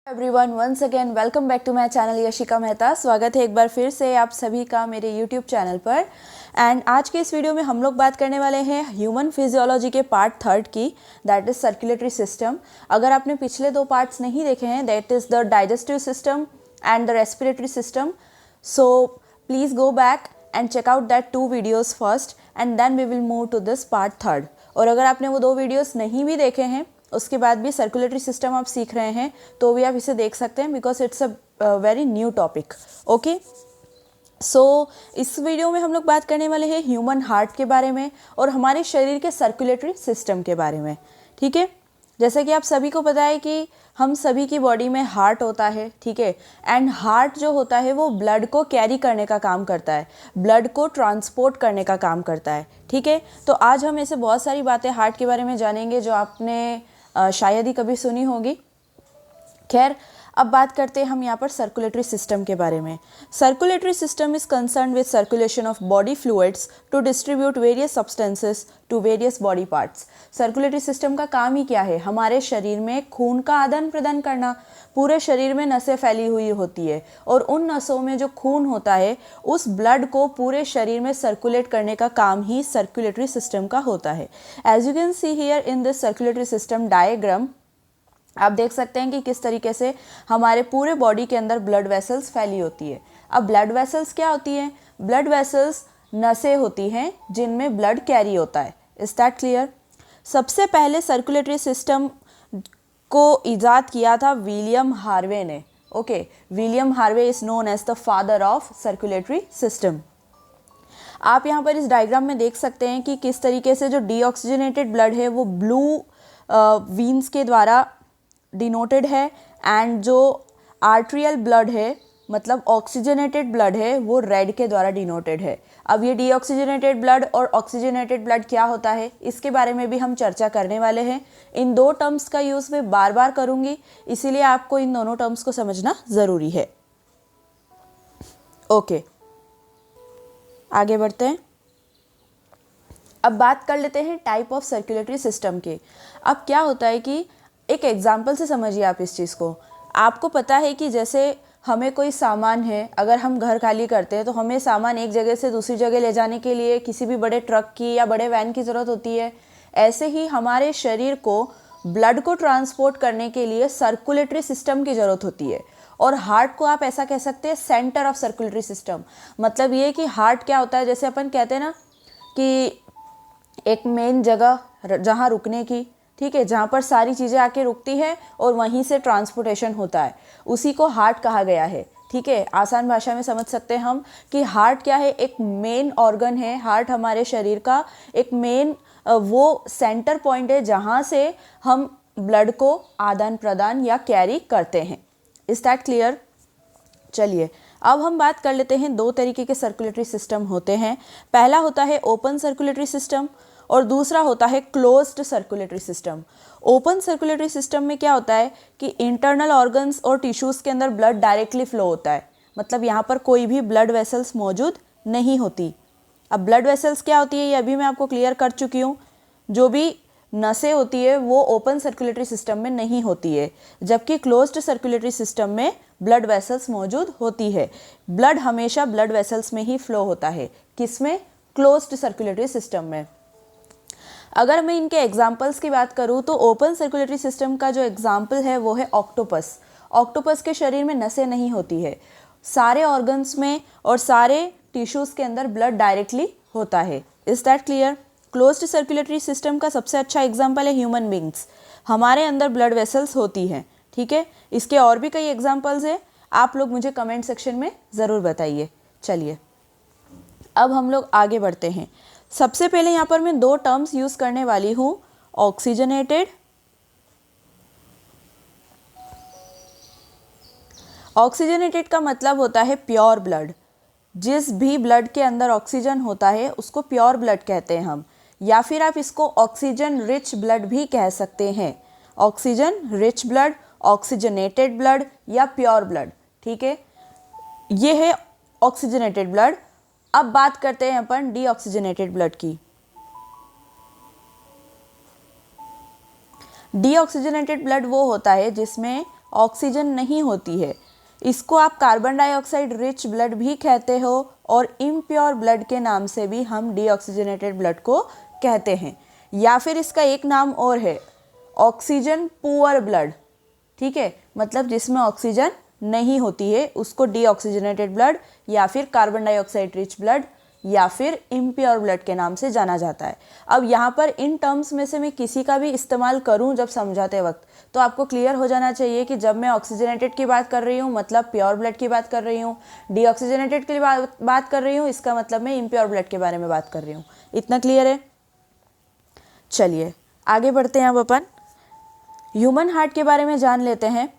Everyone once again welcome back to my channel Yashika Mehta. स्वागत है एक बार फिर से आप सभी का मेरे यूट्यूब चैनल पर। एंड आज के इस वीडियो में हम लोग बात करने वाले हैं ह्यूमन फिजियोलॉजी के पार्ट थर्ड की, दैट इज़ सर्कुलेटरी सिस्टम। अगर आपने पिछले दो पार्ट्स नहीं देखे हैं, that is the digestive system and the respiratory system, so please go back and check out that two videos first and then we will move to this part third. और अगर आपने वो दो वीडियोज़ नहीं भी देखे हैं, उसके बाद भी सर्कुलेटरी सिस्टम आप सीख रहे हैं, तो भी आप इसे देख सकते हैं because it's a very new topic. Okay, so इस वीडियो में हम लोग बात करने वाले हैं ह्यूमन हार्ट के बारे में और हमारे शरीर के सर्कुलेटरी सिस्टम के बारे में। ठीक है, जैसे कि आप सभी को पता है कि हम सभी की बॉडी में हार्ट होता है, ठीक है। एंड हार्ट जो होता है वो ब्लड को कैरी करने का काम करता है, ब्लड को ट्रांसपोर्ट करने का काम करता है, ठीक है। तो आज हम ऐसे बहुत सारी बातें हार्ट के बारे में जानेंगे जो आपने शायद ही कभी सुनी होगी। खैर, अब बात करते हैं हम यहाँ पर सर्कुलेटरी सिस्टम के बारे में। Circulatory system is concern with circulation of body fluids to distribute various substances to various body parts. Circulatory system का काम ही क्या है? हमारे शरीर में खून का आदान प्रदान करना। पूरे शरीर में नसें फैली हुई होती है और उन नसों में जो खून होता है उस ब्लड को पूरे शरीर में सर्कुलेट करने का काम ही सर्कुलेटरी सिस्टम का होता है। As you can see here in this circulatory system diagram, आप देख सकते हैं कि किस तरीके से हमारे पूरे बॉडी के अंदर ब्लड वेसल्स फैली होती है। अब ब्लड वेसल्स क्या होती हैं? ब्लड वेसल्स नसें होती हैं जिनमें ब्लड कैरी होता है। Is that clear? सबसे पहले सर्कुलेटरी सिस्टम को इजाद किया था विलियम हार्वे ने। Okay, William Harvey is known as the father of circulatory system. आप यहाँ पर इस डायग्राम में देख सकते हैं कि किस तरीके से जो डीऑक्सीजनेटेड ब्लड है वो ब्लू वीन्स के द्वारा डिनोटेड है एंड जो आर्ट्रियल ब्लड है, मतलब ऑक्सीजनेटेड ब्लड है, वो रेड के द्वारा डिनोटेड है। अब ये डीऑक्सीजनेटेड ब्लड और ऑक्सीजनेटेड ब्लड क्या होता है, इसके बारे में भी हम चर्चा करने वाले हैं। इन दो टर्म्स का यूज़ मैं बार बार करूँगी, इसीलिए आपको इन दोनों टर्म्स को समझना ज़रूरी है। ओके, आगे बढ़ते हैं। अब बात कर लेते हैं टाइप ऑफ सर्कुलेटरी सिस्टम के। अब क्या होता है कि एक एग्जाम्पल से समझिए आप इस चीज़ को। आपको पता है कि जैसे हमें कोई सामान है, अगर हम घर खाली करते हैं तो हमें सामान एक जगह से दूसरी जगह ले जाने के लिए किसी भी बड़े ट्रक की या बड़े वैन की ज़रूरत होती है। ऐसे ही हमारे शरीर को ब्लड को ट्रांसपोर्ट करने के लिए सर्कुलेटरी सिस्टम की ज़रूरत होती है। और हार्ट को आप ऐसा कह सकते हैं सेंटर ऑफ सर्कुलेटरी सिस्टम। मतलब ये कि हार्ट क्या होता है, जैसे अपन कहते हैं ना कि एक मेन जगह जहाँ रुकने की, ठीक है, जहाँ पर सारी चीज़ें आके रुकती है और वहीं से ट्रांसपोर्टेशन होता है, उसी को हार्ट कहा गया है। ठीक है, आसान भाषा में समझ सकते हैं हम कि हार्ट क्या है, एक मेन ऑर्गन है। हार्ट हमारे शरीर का एक मेन वो सेंटर पॉइंट है जहाँ से हम ब्लड को आदान प्रदान या कैरी करते हैं। Is that clear? चलिए, अब हम बात कर लेते हैं। दो तरीके के सर्कुलेटरी सिस्टम होते हैं। पहला होता है ओपन सर्कुलेटरी सिस्टम और दूसरा होता है closed circulatory system. Open circulatory system में क्या होता है कि इंटरनल ऑर्गन्स और टिश्यूज़ के अंदर ब्लड डायरेक्टली फ्लो होता है, मतलब यहाँ पर कोई भी ब्लड वेसल्स मौजूद नहीं होती। अब ब्लड वेसल्स क्या होती है ये अभी मैं आपको क्लियर कर चुकी हूँ। जो भी नसें होती है वो ओपन सर्कुलेटरी सिस्टम में नहीं होती है, जबकि क्लोज्ड सर्कुलेटरी सिस्टम में ब्लड वेसल्स मौजूद होती है। ब्लड हमेशा ब्लड वेसल्स में ही फ्लो होता है। किसमें? क्लोज्ड सर्कुलेटरी सिस्टम में। अगर मैं इनके एग्जाम्पल्स की बात करूँ तो ओपन सर्कुलेटरी सिस्टम का जो एग्जाम्पल है वो है ऑक्टोपस। ऑक्टोपस के शरीर में नसें नहीं होती है, सारे ऑर्गन्स में और सारे टिश्यूज़ के अंदर ब्लड डायरेक्टली होता है। Is that clear? Closed circulatory system का सबसे अच्छा एग्जाम्पल है ह्यूमन बींग्स। हमारे अंदर ब्लड वेसल्स होती हैं, ठीक है। इसके और भी कई एग्जाम्पल्स हैं, आप लोग मुझे कमेंट सेक्शन में ज़रूर बताइए। चलिए, अब हम लोग आगे बढ़ते हैं। सबसे पहले यहाँ पर मैं दो टर्म्स यूज़ करने वाली हूँ, ऑक्सीजनेटेड। ऑक्सीजनेटेड का मतलब होता है प्योर ब्लड। जिस भी ब्लड के अंदर ऑक्सीजन होता है उसको प्योर ब्लड कहते हैं हम, या फिर आप इसको ऑक्सीजन रिच ब्लड भी कह सकते हैं। Oxygen rich blood, oxygenated blood या प्योर ब्लड, ठीक है, ये है ऑक्सीजनेटेड ब्लड। अब बात करते हैं अपन डीऑक्सीजनेटेड ब्लड की। डीऑक्सीजनेटेड ब्लड वो होता है जिसमें ऑक्सीजन नहीं होती है। इसको आप कार्बन डाइऑक्साइड रिच ब्लड भी कहते हो और इम्प्योर ब्लड के नाम से भी हम डीऑक्सीजनेटेड ब्लड को कहते हैं, या फिर इसका एक नाम और है ऑक्सीजन पुअर ब्लड। ठीक है, मतलब जिसमें ऑक्सीजन नहीं होती है उसको डीऑक्सीजनेटेड ब्लड या फिर कार्बन डाइऑक्साइड रिच ब्लड या फिर इम्प्योर ब्लड के नाम से जाना जाता है। अब यहाँ पर इन टर्म्स में से मैं किसी का भी इस्तेमाल करूँ जब समझाते वक्त, तो आपको क्लियर हो जाना चाहिए कि जब मैं ऑक्सीजनेटेड की बात कर रही हूँ मतलब प्योर ब्लड की बात कर रही हूँ, डीऑक्सीजनेटेड की बात कर रही हूँ इसका मतलब मैं इम्प्योर ब्लड के बारे में बात कर रही हूँ। इतना क्लियर है? चलिए आगे बढ़ते हैं। अब अपन ह्यूमन हार्ट के बारे में जान लेते हैं।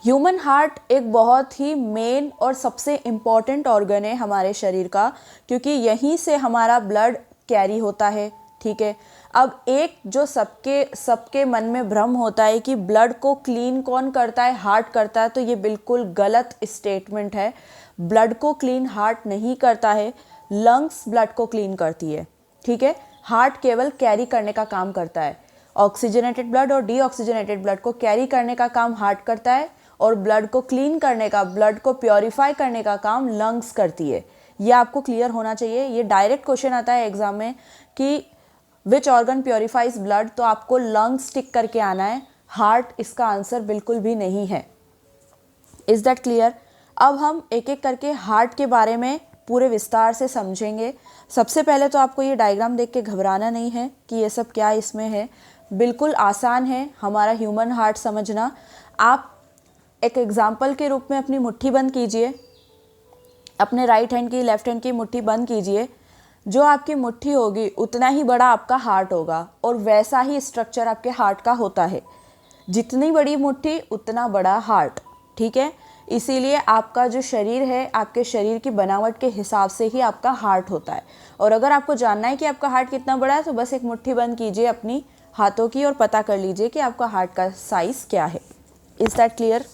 ह्यूमन हार्ट एक बहुत ही मेन और सबसे इम्पॉर्टेंट ऑर्गन है हमारे शरीर का, क्योंकि यहीं से हमारा ब्लड कैरी होता है। ठीक है, अब एक जो सबके मन में भ्रम होता है कि ब्लड को क्लीन कौन करता है, हार्ट करता है, तो ये बिल्कुल गलत स्टेटमेंट है। ब्लड को क्लीन हार्ट नहीं करता है, लंग्स ब्लड को क्लीन करती है। ठीक है, हार्ट केवल कैरी करने का काम करता है। ऑक्सीजनेटेड ब्लड और डीऑक्सीजनेटेड ब्लड को कैरी करने का काम हार्ट करता है और ब्लड को क्लीन करने का, ब्लड को प्योरीफाई करने का काम लंग्स करती है। ये आपको क्लियर होना चाहिए। ये डायरेक्ट क्वेश्चन आता है एग्जाम में कि विच ऑर्गन प्योरीफाइज ब्लड, तो आपको लंग्स टिक करके आना है, हार्ट इसका आंसर बिल्कुल भी नहीं है। Is that clear? अब हम एक एक करके हार्ट के बारे में पूरे विस्तार से समझेंगे। सबसे पहले तो आपको ये डायग्राम देख के घबराना नहीं है कि ये सब क्या इसमें है, बिल्कुल आसान है हमारा ह्यूमन हार्ट समझना। आप एक एग्जाम्पल के रूप में अपनी मुट्ठी बंद कीजिए, अपने राइट हैंड की लेफ्ट हैंड की मुट्ठी बंद कीजिए। जो आपकी मुट्ठी होगी उतना ही बड़ा आपका हार्ट होगा और वैसा ही स्ट्रक्चर आपके हार्ट का होता है। जितनी बड़ी मुट्ठी उतना बड़ा हार्ट। ठीक है, इसीलिए आपका जो शरीर है, आपके शरीर की बनावट के हिसाब से ही आपका हार्ट होता है। और अगर आपको जानना है कि आपका हार्ट कितना बड़ा है तो बस एक मुट्ठी बंद कीजिए अपनी हाथों की और पता कर लीजिए कि आपका हार्ट का साइज़ क्या है। Is that clear?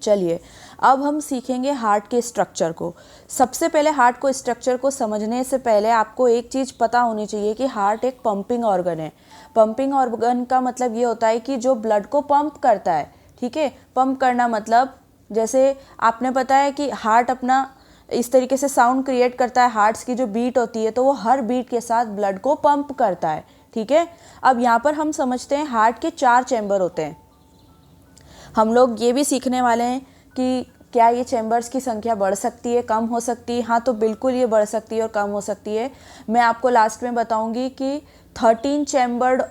चलिए अब हम सीखेंगे हार्ट के स्ट्रक्चर को। सबसे पहले हार्ट को स्ट्रक्चर को समझने से पहले आपको एक चीज़ पता होनी चाहिए कि हार्ट एक पंपिंग ऑर्गन है। पंपिंग ऑर्गन का मतलब ये होता है कि जो ब्लड को पंप करता है। ठीक है, पंप करना मतलब जैसे आपने पता है कि हार्ट अपना इस तरीके से साउंड क्रिएट करता है, हार्ट्स की जो बीट होती है तो वो हर बीट के साथ ब्लड को पंप करता है। ठीक है, अब यहाँ पर हम समझते हैं हार्ट के 4 चैम्बर होते हैं। हम लोग ये भी सीखने वाले हैं कि क्या ये चैम्बर्स की संख्या बढ़ सकती है, कम हो सकती है। हाँ, तो बिल्कुल ये बढ़ सकती है और कम हो सकती है। मैं आपको लास्ट में बताऊंगी कि 13 चैम्बर्ड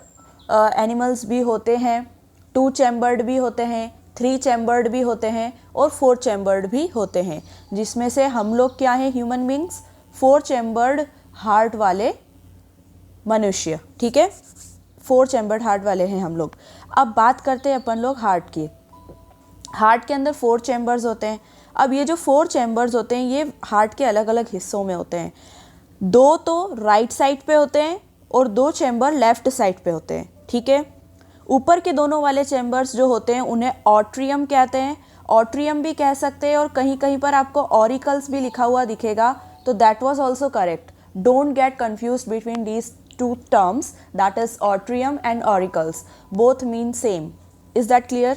एनिमल्स भी होते हैं, 2 चैम्बर्ड भी होते हैं, 3 चैम्बर्ड भी होते हैं और 4 चैम्बर्ड भी होते हैं, जिसमें से हम लोग क्या हैं, ह्यूमन बींग्स 4 चैम्बर्ड हार्ट वाले मनुष्य। ठीक है, 4 चैम्बर्ड हार्ट वाले हैं हम लोग। अब बात करते हैं अपन लोग हार्ट की। हार्ट के अंदर 4 चैम्बर्स होते हैं। अब ये जो 4 चैम्बर्स होते हैं ये हार्ट के अलग अलग हिस्सों में होते हैं। 2 तो राइट साइड पे होते हैं और 2 चैम्बर लेफ्ट साइड पे होते हैं। ठीक है, ऊपर के दोनों वाले चैम्बर्स जो होते हैं उन्हें ऑट्रियम कहते हैं, ऑट्रियम भी कह सकते हैं और कहीं कहीं पर आपको ऑरिकल्स भी लिखा हुआ दिखेगा, तो that was also correct. Don't get confused between these 2 terms, that is atrium and auricles, both mean same. Is that clear?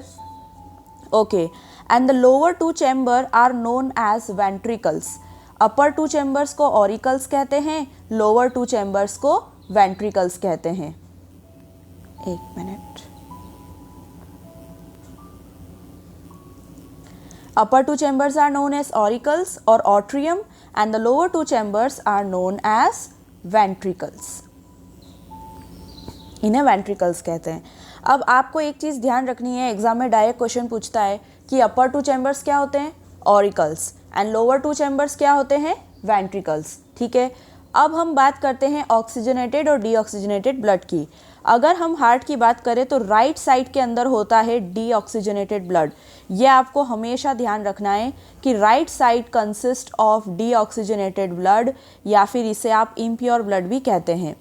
Okay, and the lower 2 chamber are known as ventricles. upper 2 chambers को auricles कहते हैं, lower 2 chambers को ventricles कहते हैं। एक minute. upper 2 chambers are known as auricles or atrium and the lower 2 chambers are known as ventricles. इन्हें ventricles कहते हैं। अब आपको एक चीज़ ध्यान रखनी है, एग्जाम में डायरेक्ट क्वेश्चन पूछता है कि अपर 2 चैम्बर्स क्या होते हैं, ऑरिकल्स, एंड लोअर 2 चैम्बर्स क्या होते हैं, वेंट्रिकल्स। ठीक है, अब हम बात करते हैं ऑक्सीजनेटेड और डीऑक्सीजनेटेड ब्लड की। अगर हम हार्ट की बात करें तो राइट साइड के अंदर होता है डीऑक्सीजनेटेड ब्लड। ये आपको हमेशा ध्यान रखना है कि right side consist of deoxygenated blood, या फिर इसे आप इम्प्योर ब्लड भी कहते हैं।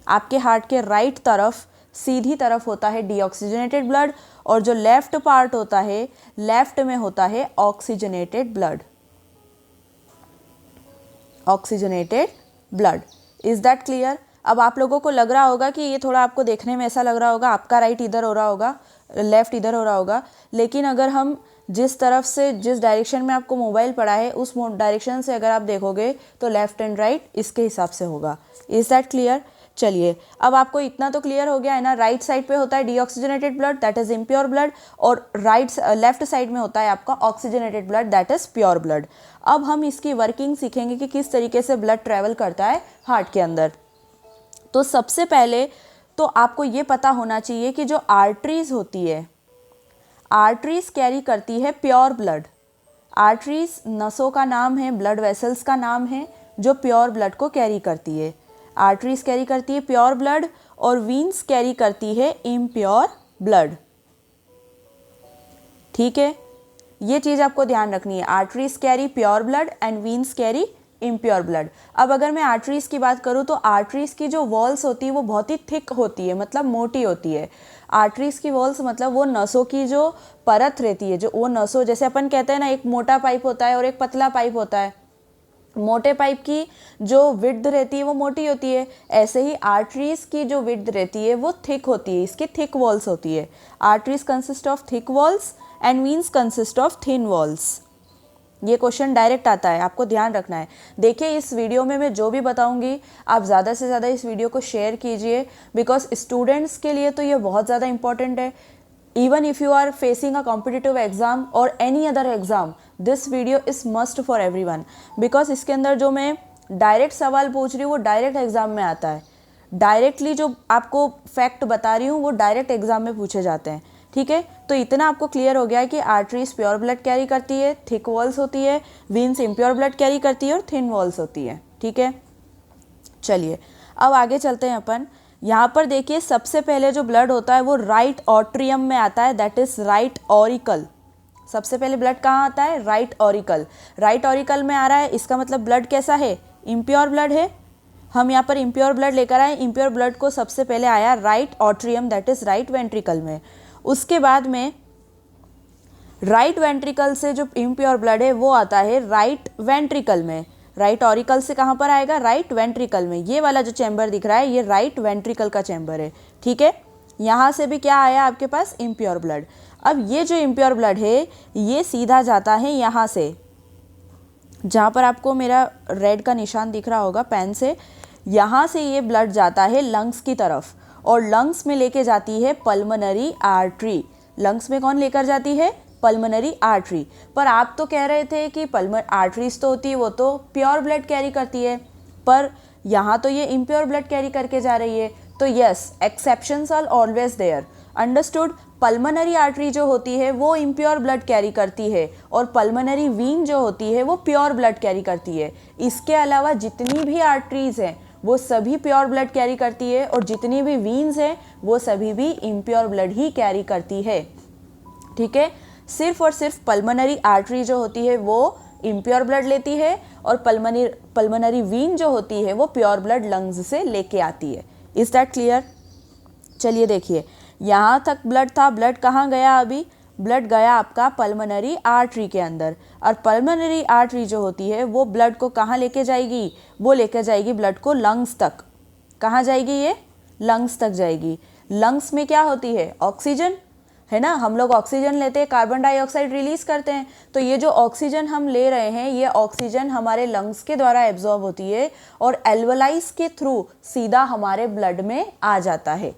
आपके हार्ट के राइट तरफ सीधी तरफ होता है डीऑक्सीजनेटेड ब्लड और जो लेफ्ट पार्ट होता है, लेफ्ट में होता है oxygenated blood. Oxygenated blood. Is that clear? अब आप लोगों को लग रहा होगा कि ये थोड़ा आपको देखने में ऐसा लग रहा होगा आपका राइट इधर हो रहा होगा, लेफ़्ट इधर हो रहा होगा, लेकिन अगर हम जिस तरफ से जिस डायरेक्शन में आपको मोबाइल पड़ा है उस डायरेक्शन से अगर आप देखोगे तो लेफ़्ट एंड राइट इसके हिसाब से होगा। Is that clear? चलिए, अब आपको इतना तो क्लियर हो गया है ना, राइट साइड पे होता है deoxygenated blood that is impure blood, और लेफ्ट साइड में होता है आपका oxygenated blood that is pure blood. अब हम इसकी वर्किंग सीखेंगे कि किस तरीके से ब्लड ट्रेवल करता है हार्ट के अंदर। तो सबसे पहले तो आपको ये पता होना चाहिए कि जो आर्टरीज होती है, आर्टरीज कैरी करती है प्योर ब्लड। आर्टरीज नसों का नाम है, ब्लड वेसल्स का नाम है जो प्योर ब्लड को कैरी करती है। आर्टरीज कैरी करती है प्योर ब्लड और वीन्स कैरी करती है इम्प्योर ब्लड। ठीक है, ये चीज़ आपको ध्यान रखनी है, arteries carry pure blood and veins carry impure blood. अब अगर मैं आर्टरीज की बात करूँ तो आर्टरीज की जो वॉल्स होती है वो बहुत ही थिक होती है, मतलब मोटी होती है। आर्टरीज की वॉल्स मतलब वो नसों की जो परत रहती है, जो वो नसों, जैसे अपन कहते हैं ना एक मोटा पाइप होता है और एक पतला पाइप होता है, मोटे पाइप की जो विड्थ रहती है वो मोटी होती है, ऐसे ही आर्टरीज की जो विड्थ रहती है वो थिक होती है, इसकी थिक वॉल्स होती है। Arteries consist of thick walls and veins consist of thin walls. ये क्वेश्चन डायरेक्ट आता है, आपको ध्यान रखना है। देखिए, इस वीडियो में मैं जो भी बताऊंगी आप ज़्यादा से ज़्यादा इस वीडियो को शेयर कीजिए, बिकॉज स्टूडेंट्स के लिए तो ये बहुत ज़्यादा इंपॉर्टेंट है। Even if you are facing a competitive exam or any other exam, this video is must for everyone, because इसके अंदर जो मैं डायरेक्ट सवाल पूछ रही हूँ वो डायरेक्ट एग्जाम में आता है। डायरेक्टली जो आपको फैक्ट बता रही हूँ वो डायरेक्ट एग्जाम में पूछे जाते हैं। ठीक है, तो इतना आपको क्लियर हो गया है कि आर्टरीज प्योर ब्लड कैरी करती है, थिक वॉल्स होती है, वीन्स इम्प्योर ब्लड कैरी करती है और थिन वॉल्स होती है। ठीक है, चलिए अब आगे चलते हैं अपन। यहाँ पर देखिए, सबसे पहले जो ब्लड होता है वो राइट ऑट्रियम में आता है, दैट इज राइट ऑरिकल। सबसे पहले ब्लड कहाँ आता है? Right auricle. राइट ऑरिकल में आ रहा है, इसका मतलब ब्लड कैसा है? इम्प्योर ब्लड है। हम यहाँ पर इम्प्योर ब्लड लेकर आए, इम्प्योर ब्लड को सबसे पहले आया right atrium that is right ventricle में। उसके बाद में राइट वेंट्रिकल से जो इम्प्योर ब्लड है वो आता है राइट वेंट्रिकल में। राइट ऑरिकल से कहाँ पर आएगा? राइट वेंट्रिकल में। ये वाला जो चैम्बर दिख रहा है ये राइट वेंट्रिकल का चैम्बर है। ठीक है, यहाँ से भी क्या आया आपके पास? Impure blood. अब ये जो इम्प्योर ब्लड है ये सीधा जाता है यहाँ से, जहाँ पर आपको मेरा रेड का निशान दिख रहा होगा पेन से, यहाँ से ये ब्लड जाता है लंग्स की तरफ और लंग्स में लेके जाती है पल्मोनरी आर्टरी। लंग्स में कौन लेकर जाती है? Pulmonary artery. पर आप तो कह रहे थे कि आर्टरीज तो होती है वो तो प्योर ब्लड कैरी करती है, पर यहाँ तो ये इम्प्योर ब्लड कैरी करके जा रही है। तो yes, exceptions are always there, understood. Pulmonary artery जो होती है वो इम्प्योर ब्लड कैरी करती है और पल्मोनरी वीन जो होती है वो प्योर ब्लड कैरी करती है। इसके अलावा जितनी भी आर्टरीज हैं वो सभी प्योर ब्लड कैरी करती है और जितनी भी वीन्स हैं वो सभी भी इम्प्योर ब्लड ही कैरी करती है। ठीक है, सिर्फ और सिर्फ पल्मोनरी आर्टरी जो होती है वो इम्प्योर ब्लड लेती है और पल्मोनरी वीन जो होती है वो प्योर ब्लड लंग्स से लेके आती है। Is that clear? चलिए देखिए, यहाँ तक ब्लड था, ब्लड कहाँ गया? अभी ब्लड गया आपका पल्मोनरी आर्टरी के अंदर, और पल्मोनरी आर्टरी जो होती है वो ब्लड को कहाँ लेके जाएगी? वो लेके जाएगी ब्लड को लंग्स तक। कहाँ जाएगी ये? लंग्स तक जाएगी। लंग्स में क्या होती है? ऑक्सीजन है ना, हम लोग ऑक्सीजन लेते हैं, कार्बन डाइऑक्साइड रिलीज करते हैं। तो ये जो ऑक्सीजन हम ले रहे हैं ये ऑक्सीजन हमारे लंग्स के द्वारा एब्जॉर्ब होती है और एल्वलाइज के थ्रू सीधा हमारे ब्लड में आ जाता है।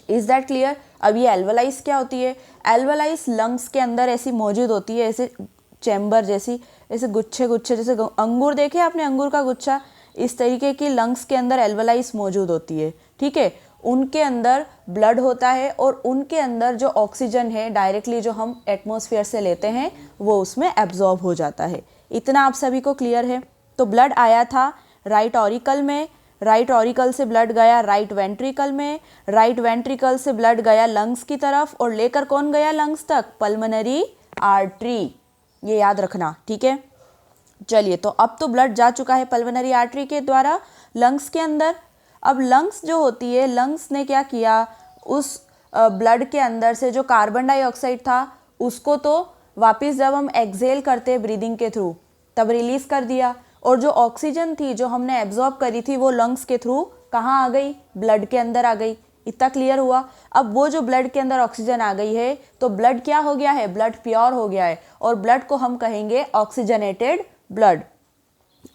Is that clear? अब ये एल्वलाइज क्या होती है? एल्वलाइज लंग्स के अंदर ऐसी मौजूद होती है, ऐसे चैम्बर जैसी, ऐसे गुच्छे गुच्छे, जैसे अंगूर देखे आपने, अंगूर का गुच्छा, इस तरीके की लंग्स के अंदर एल्वलाइज मौजूद होती है। ठीक है, उनके अंदर ब्लड होता है और उनके अंदर जो ऑक्सीजन है डायरेक्टली जो हम एटमॉस्फेयर से लेते हैं वो उसमें एब्जॉर्ब हो जाता है। इतना आप सभी को क्लियर है? तो ब्लड आया था राइट ऑरिकल में, राइट ऑरिकल से ब्लड गया राइट वेंट्रिकल में, राइट वेंट्रिकल से ब्लड गया लंग्स की तरफ और लेकर कौन गया लंग्स तक? Pulmonary artery. ये याद रखना, ठीक है। चलिए, तो अब तो ब्लड जा चुका है पल्मोनरी आर्टरी के द्वारा लंग्स के अंदर। अब लंग्स जो होती है, लंग्स ने क्या किया? उस ब्लड के अंदर से जो कार्बन डाइऑक्साइड था उसको तो वापस जब हम एक्सहेल करते ब्रीदिंग के थ्रू तब रिलीज कर दिया, और जो ऑक्सीजन थी जो हमने एब्जॉर्ब करी थी वो लंग्स के थ्रू कहाँ आ गई? ब्लड के अंदर आ गई। इतना क्लियर हुआ। अब वो जो ब्लड के अंदर ऑक्सीजन आ गई है तो ब्लड क्या हो गया है, ब्लड प्योर हो गया है और ब्लड को हम कहेंगे ऑक्सीजनेटेड ब्लड।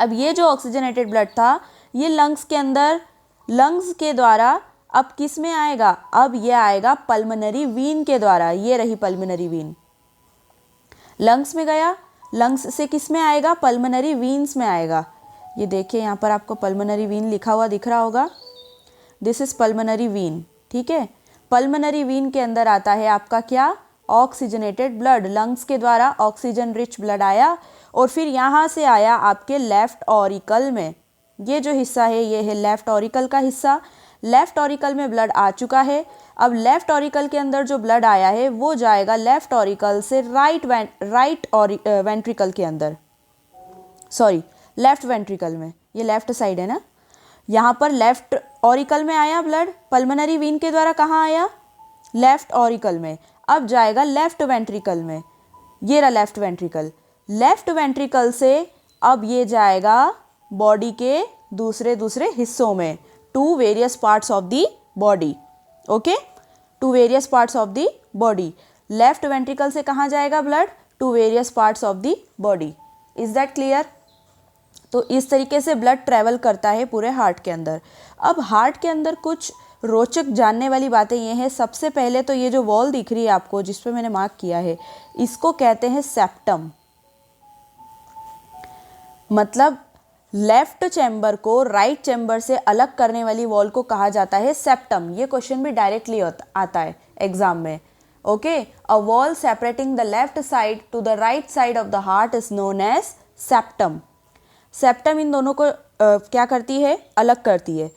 अब ये जो ऑक्सीजनेटेड ब्लड था ये लंग्स के अंदर, लंग्स के द्वारा अब किस में आएगा, अब ये आएगा पल्मोनरी वीन के द्वारा। ये रही पल्मोनरी वीन, लंग्स में गया, लंग्स से किस में आएगा, पल्मोनरी वीन्स में आएगा। ये देखिए यहाँ पर आपको पल्मोनरी वीन लिखा हुआ दिख रहा होगा, दिस इज पल्मोनरी वीन। ठीक है, पल्मोनरी वीन के अंदर आता है आपका क्या, ऑक्सीजनेटेड ब्लड। लंग्स के द्वारा ऑक्सीजन रिच ब्लड आया और फिर यहाँ से आया आपके लेफ्ट ऑरिकल में। ये जो हिस्सा है ये है लेफ्ट ऑरिकल का हिस्सा। लेफ्ट ऑरिकल में ब्लड आ चुका है। अब लेफ्ट ऑरिकल के अंदर जो ब्लड आया है वो जाएगा लेफ्ट ऑरिकल से राइट वेंट्रिकल के अंदर, सॉरी लेफ्ट वेंट्रिकल में, ये लेफ्ट साइड है ना। यहाँ पर लेफ्ट ऑरिकल में आया ब्लड, पल्मोनरी वीन के द्वारा कहाँ आया, लेफ्ट ऑरिकल में। अब जाएगा लेफ्ट वेंट्रिकल में, ये रहा लेफ्ट वेंट्रिकल। लेफ्ट वेंट्रिकल से अब ये जाएगा बॉडी के दूसरे हिस्सों में, to various parts of the body. Okay, to various parts of the body. Left ventricle से कहाँ जाएगा blood, to various parts of the body. Is that clear. तो इस तरीके से ब्लड ट्रैवल करता है पूरे हार्ट के अंदर। अब हार्ट के अंदर कुछ रोचक जानने वाली बातें ये हैं। सबसे पहले तो ये जो वॉल दिख रही है आपको जिस पे मैंने मार्क किया है, इसको कहते हैं सेप्टम। मतलब लेफ्ट चैम्बर को राइट चैम्बर से अलग करने वाली वॉल को कहा जाता है सेप्टम। ये क्वेश्चन भी डायरेक्टली आता है एग्जाम में। Okay, a wall separating the left side to the right side of the heart is known as septum. Septum इन दोनों को क्या करती है, अलग करती है।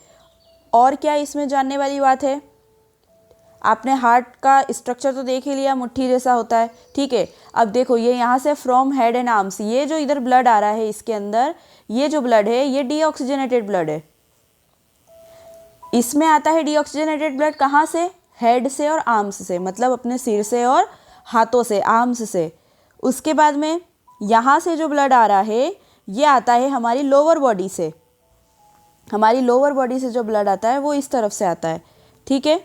और क्या इसमें जानने वाली बात है, आपने हार्ट का स्ट्रक्चर तो देख ही लिया, मुट्ठी जैसा होता है। ठीक है, अब देखो ये यहाँ से फ्रॉम हेड एंड आर्म्स, ये जो इधर ब्लड आ रहा है इसके अंदर, ये जो ब्लड है ये डीऑक्सीजनेटेड ब्लड है। इसमें आता है डीऑक्सीजनेटेड ब्लड कहाँ से, हेड से और आर्म्स से, मतलब अपने सिर से और हाथों से, आर्म्स से। उसके बाद में यहाँ से जो ब्लड आ रहा है ये आता है हमारी लोअर बॉडी से। हमारी लोअर बॉडी से जो ब्लड आता है वो इस तरफ से आता है। ठीक है,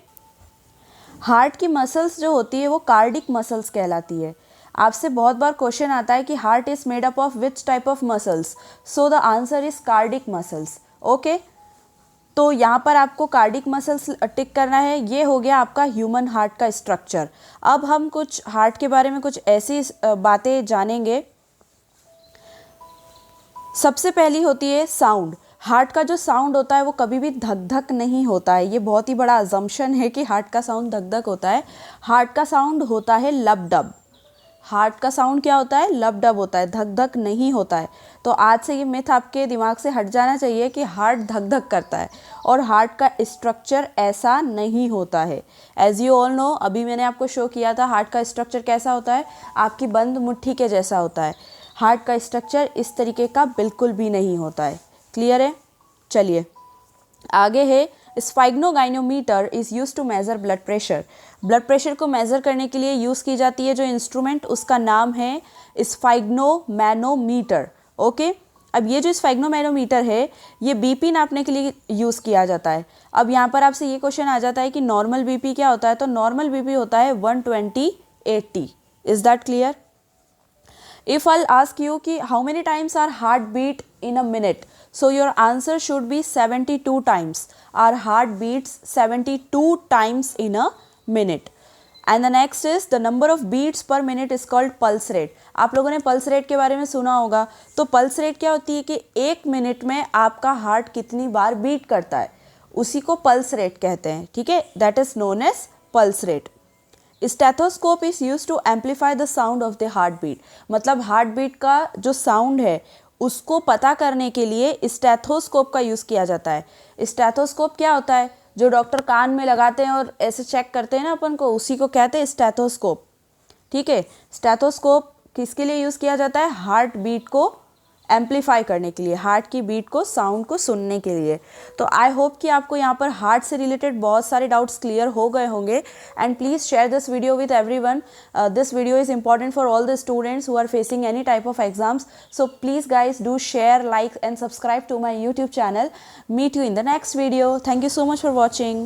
हार्ट की मसल्स जो होती है वो कार्डिक मसल्स कहलाती है। आपसे बहुत बार क्वेश्चन आता है कि heart is made up of which type of muscles, so the answer is cardiac muscles. Okay, तो यहाँ पर आपको कार्डिक मसल्स टिक करना है। ये हो गया आपका ह्यूमन हार्ट का स्ट्रक्चर। अब हम कुछ हार्ट के बारे में कुछ ऐसी बातें जानेंगे। सबसे पहली होती है साउंड। हार्ट का जो साउंड होता है वो कभी भी धक धक नहीं होता है। ये बहुत ही बड़ा अजम्पशन है कि हार्ट का साउंड धक धक होता है। हार्ट का साउंड होता है लब डब। हार्ट का साउंड क्या होता है, लब डब होता है, धक धक नहीं होता है। तो आज से ये मिथ आपके दिमाग से हट जाना चाहिए कि हार्ट धक धक करता है, और हार्ट का स्ट्रक्चर ऐसा नहीं होता है। एज यू ऑल नो, अभी मैंने आपको शो किया था हार्ट का स्ट्रक्चर कैसा होता है, आपकी बंद मुट्ठी के जैसा होता है। हार्ट का स्ट्रक्चर इस तरीके का बिल्कुल भी नहीं होता है। क्लियर है। चलिए आगे है, sphygmomanometer is use to measure blood pressure. Blood pressure को मेज़र करने के लिए यूज़ की जाती है जो इंस्ट्रूमेंट, उसका नाम है स्फाइग्नोमैनोमीटर। ओके, अब ये जो स्फाइग्नोमैनोमीटर है ये बीपी नापने के लिए यूज़ किया जाता है। अब यहाँ पर आपसे ये क्वेश्चन आ जाता है कि नॉर्मल बीपी क्या होता है, तो नॉर्मल बीपी होता है 120/80। Is that clear. If I'll ask you कि how many times our heart beat in a minute, so your answer should be 72 times. Our heart beats 72 times in a minute. And the next is the number of beats per minute is called pulse rate. आप लोगों ने pulse rate के बारे में सुना होगा। तो pulse rate क्या होती है कि 1 मिनट में आपका हार्ट कितनी बार बीट करता है, उसी को pulse rate कहते हैं। ठीक है, that is known as pulse rate. Stethoscope is use to amplify the sound of the heart beat. मतलब हार्ट बीट का जो साउंड है उसको पता करने के लिए स्टेथोस्कोप का यूज़ किया जाता है। स्टेथोस्कोप क्या होता है, जो डॉक्टर कान में लगाते हैं और ऐसे चेक करते हैं ना अपन को, उसी को कहते हैं स्टेथोस्कोप। ठीक है, स्टेथोस्कोप किसके लिए यूज़ किया जाता है, हार्ट बीट को एम्पलीफाई करने के लिए, हार्ट की बीट को, साउंड को सुनने के लिए। तो आई होप कि आपको यहाँ पर हार्ट से रिलेटेड बहुत सारे डाउट्स क्लियर हो गए होंगे। And please share this video with everyone. This video is important for all the students who are facing any type of exams. So please guys do share, like and subscribe to my YouTube channel. Meet you in the next video. Thank you so much for watching.